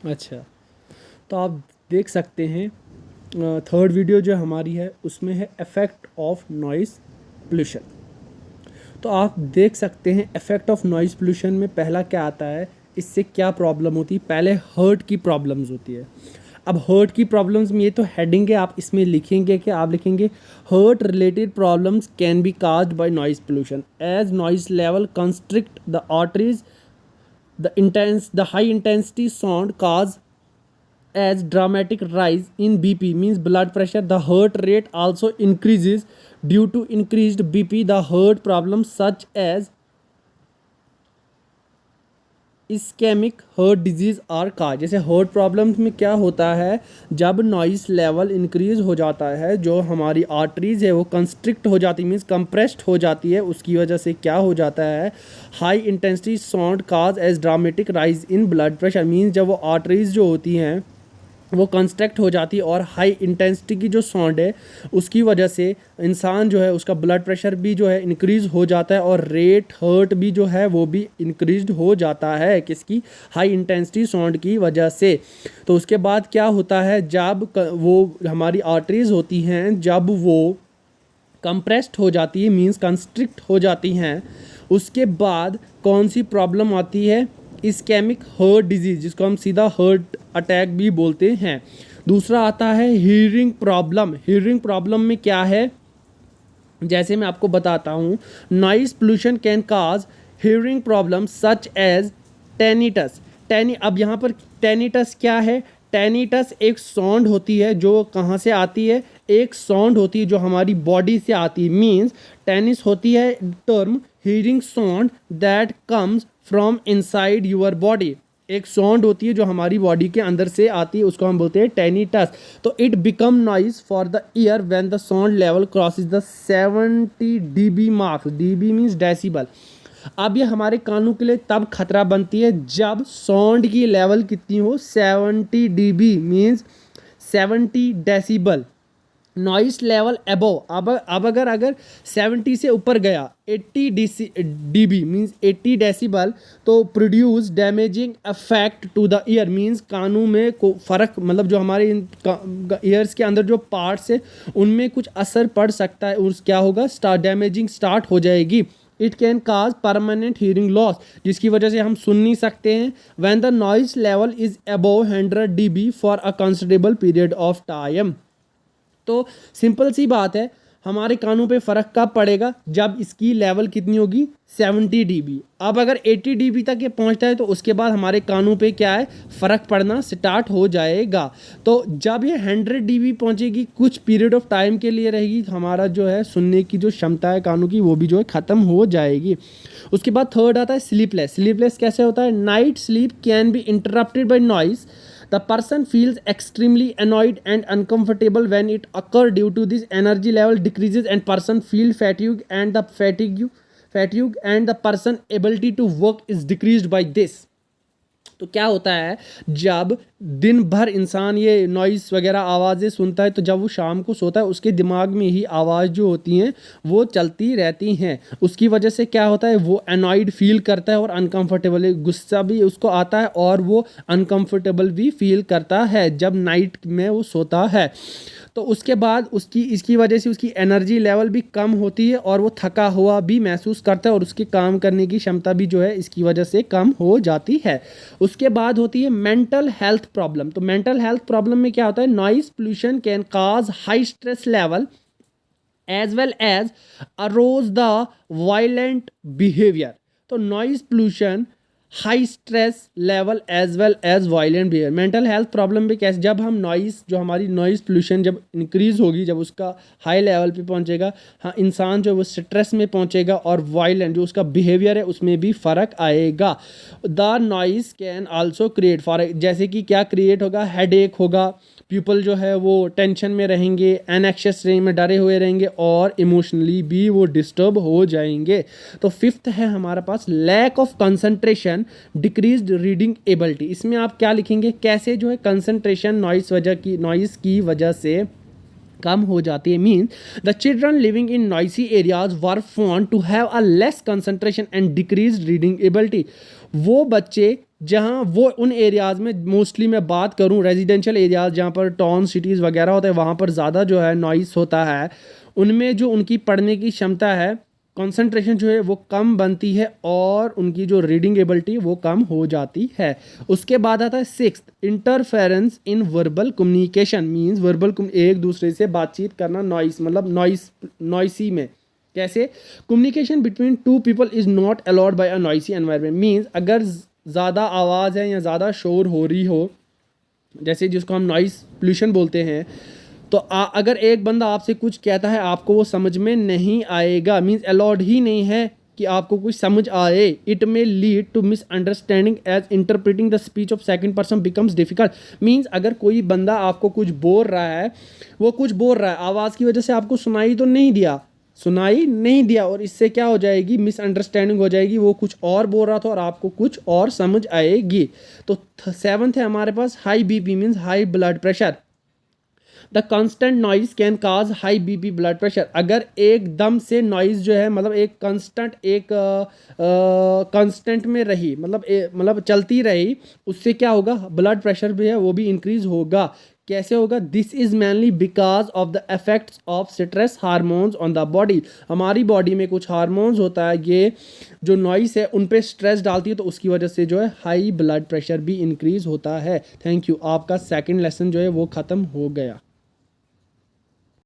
अच्छा, तो आप देख सकते हैं थर्ड वीडियो जो हमारी है उसमें है इफ़ेक्ट ऑफ नॉइज़ पोल्यूशन। तो आप देख सकते हैं इफ़ेक्ट ऑफ नॉइज़ पोल्यूशन में पहला क्या आता है, इससे क्या प्रॉब्लम होती है। पहले हर्ट की प्रॉब्लम्स होती है। अब हर्ट की प्रॉब्लम्स में ये तो हेडिंग है, आप इसमें लिखेंगे कि आप लिखेंगे heart related problems can be caused by noise pollution as noise level constrict the arteries, the high intensity sound cause as dramatic rise in BP means blood pressure. The heart rate also increases due to increased BP. The heart problems such as ischemic heart disease are का। जैसे heart problems में क्या होता है, जब noise level increase हो जाता है, जो हमारी आर्टरीज है वो कंस्ट्रिक्ट हो जाती मीन्स कंप्रेस्ड हो जाती है, उसकी वजह से क्या हो जाता है, high intensity sound cause as dramatic rise in blood pressure means जब वो आर्टरीज जो होती हैं वो कंस्ट्रक्ट हो जाती है और हाई इंटेंसिटी की जो साउंड है उसकी वजह से इंसान जो है उसका ब्लड प्रेशर भी जो है इंक्रीज़ हो जाता है और रेट हर्ट भी जो है वो भी इंक्रीज हो जाता है, किसकी, हाई इंटेंसिटी साउंड की वजह से। तो उसके बाद क्या होता है, जब वो हमारी आर्टरीज होती हैं जब वो कंप्रेस्ड हो जाती है मींस कंस्ट्रिक्ट हो जाती हैं, उसके बाद कौन सी प्रॉब्लम आती है, इस्केमिक हार्ट डिजीज़, जिसको हम सीधा हार्ट अटैक भी बोलते हैं। दूसरा आता है हियरिंग प्रॉब्लम। हियरिंग प्रॉब्लम में क्या है, जैसे मैं आपको बताता हूँ, noise pollution can cause hearing problem such as tinnitus. अब यहाँ पर टेनिटस क्या है, टेनिटस एक साउंड होती है जो कहाँ से आती है, एक साउंड होती है जो हमारी बॉडी से आती है मीन्स टेनिस होती है term hearing sound that comes from inside your body. एक साउंड होती है जो हमारी बॉडी के अंदर से आती है, उसको हम बोलते हैं टेनिटस। तो it become noise for the year when the sound level crosses the 70 dB marks. dB means decibel. अब ये हमारे कानों के लिए तब खतरा बनती है जब साउंड की लेवल कितनी हो, 70 dB means 70 decibel. Noise level above, अब अगर 70 से ऊपर गया, 80 dB मीन्स 80 डेसिबल, तो produce damaging effect to the ear means कानों में को फ़र्क, मतलब जो हमारे ईयर्स के अंदर जो पार्ट्स है उनमें कुछ असर पड़ सकता है, उस क्या होगा, डैमेजिंग स्टार्ट हो जाएगी। It can cause permanent hearing loss, जिसकी वजह से हम सुन नहीं सकते हैं। When the noise level is above 100 dB for a considerable period of time. तो सिंपल सी बात है, हमारे कानों पे फ़र्क कब पड़ेगा, जब इसकी लेवल कितनी होगी, 70 dB। अब अगर 80 dB तक ये पहुंचता है तो उसके बाद हमारे कानों पे क्या है, फ़र्क पड़ना स्टार्ट हो जाएगा। तो जब ये 100 dB पहुंचेगी, कुछ पीरियड ऑफ टाइम के लिए रहेगी, हमारा जो है सुनने की जो क्षमता है कानों की वो भी जो है ख़त्म हो जाएगी। उसके बाद थर्ड आता है स्लीपलेस। स्लीपलेस कैसे होता है, night sleep can be interrupted by noise. The person feels extremely annoyed and uncomfortable when it occurs. Due to this, energy level decreases and person feel fatigue and the person ability to work is decreased by this. तो क्या होता है, जब दिन भर इंसान ये noise वगैरह आवाज़ें सुनता है तो जब वो शाम को सोता है उसके दिमाग में ही आवाज़ जो होती हैं वो चलती रहती हैं, उसकी वजह से क्या होता है, वो अनॉयड फील करता है और अनकंफर्टेबल, गुस्सा भी उसको आता है और वो अनकंफर्टेबल भी फील करता है जब नाइट में वो सोता है। तो उसके बाद इसकी वजह से उसकी एनर्जी लेवल भी कम होती है और वो थका हुआ भी महसूस करता है और उसके काम करने की क्षमता भी जो है इसकी वजह से कम हो जाती है। उसके बाद होती है मेंटल हेल्थ प्रॉब्लम। तो मेंटल हेल्थ प्रॉब्लम में क्या होता है, noise pollution can cause high stress level as well as arouse the violent behaviour. तो noise pollution, high stress level as well as violent behaviour. Mental health problem भी कैसे, जब हम नॉइस, जो हमारी नॉइज पोल्यूशन जब इंक्रीज होगी, जब उसका हाई लेवल पे पहुंचेगा, हाँ इंसान जो वो स्ट्रेस में पहुंचेगा और वायलेंट जो उसका बिहेवियर है उसमें भी फ़र्क आएगा। The noise can also create for, जैसे कि क्या क्रिएट होगा, हेडेक होगा, पीपल जो है वो टेंशन में रहेंगे, एनएक्शियस रेंज में डरे हुए रहेंगे और इमोशनली भी वो डिस्टर्ब हो जाएंगे। तो फिफ्थ है हमारे पास lack of concentration, decreased reading ability. इसमें आप क्या लिखेंगे, कैसे जो है कंसंट्रेशन नॉइस की वजह से कम हो जाती है। Mean the children living in noisy areas were found to have a less concentration and decrease reading ability. वो बच्चे जहाँ वो उन एरियाज़ में मोस्टली मैं बात करूँ रेजिडेंशियल एरियाज़ जहाँ पर टाउन सिटीज़ वगैरह होते हैं वहाँ पर ज़्यादा जो है नॉइस होता है, उनमें जो उनकी पढ़ने की क्षमता है, कंसंट्रेशन जो है वो कम बनती है और उनकी जो रीडिंग एबिलिटी वो कम हो जाती है। उसके बाद आता है सिक्स्थ, इंटरफेरेंस इन वर्बल कम्युनिकेशन मींस वर्बल एक दूसरे से बातचीत करना, नॉइस मतलब नॉइसी में कैसे, communication between two people is not allowed by a noisy environment means अगर ज़्यादा आवाज़ है या ज़्यादा शोर हो रही हो, जैसे जिसको हम नॉइस पोल्यूशन बोलते हैं, तो अगर एक बंदा आपसे कुछ कहता है आपको वो समझ में नहीं आएगा, मींस अलाउड ही नहीं है कि आपको कुछ समझ आए। It may lead to misunderstanding as interpreting the speech of second person becomes difficult means अगर कोई बंदा आपको कुछ बोल रहा है, वो कुछ बोल रहा है, आवाज़ की वजह से आपको सुनाई नहीं दिया और इससे क्या हो जाएगी, मिसअंडरस्टैंडिंग हो जाएगी, वो कुछ और बोल रहा था और आपको कुछ और समझ आएगी। तो सेवन्थ है हमारे पास high BP means high blood pressure. The constant noise can cause high BP blood pressure. अगर एकदम से नॉइज जो है मतलब एक कांस्टेंट में रही, मतलब चलती रही, उससे क्या होगा, ब्लड प्रेशर भी है वो भी इंक्रीज होगा। कैसे होगा, this is mainly because of the effects of stress hormones on the body. हमारी बॉडी में कुछ हार्मोन्स होता है, ये जो नॉइस है उन पे स्ट्रेस डालती है, तो उसकी वजह से जो है हाई ब्लड प्रेशर भी इंक्रीज होता है। थैंक यू, आपका सेकंड लेसन जो है वो ख़त्म हो गया।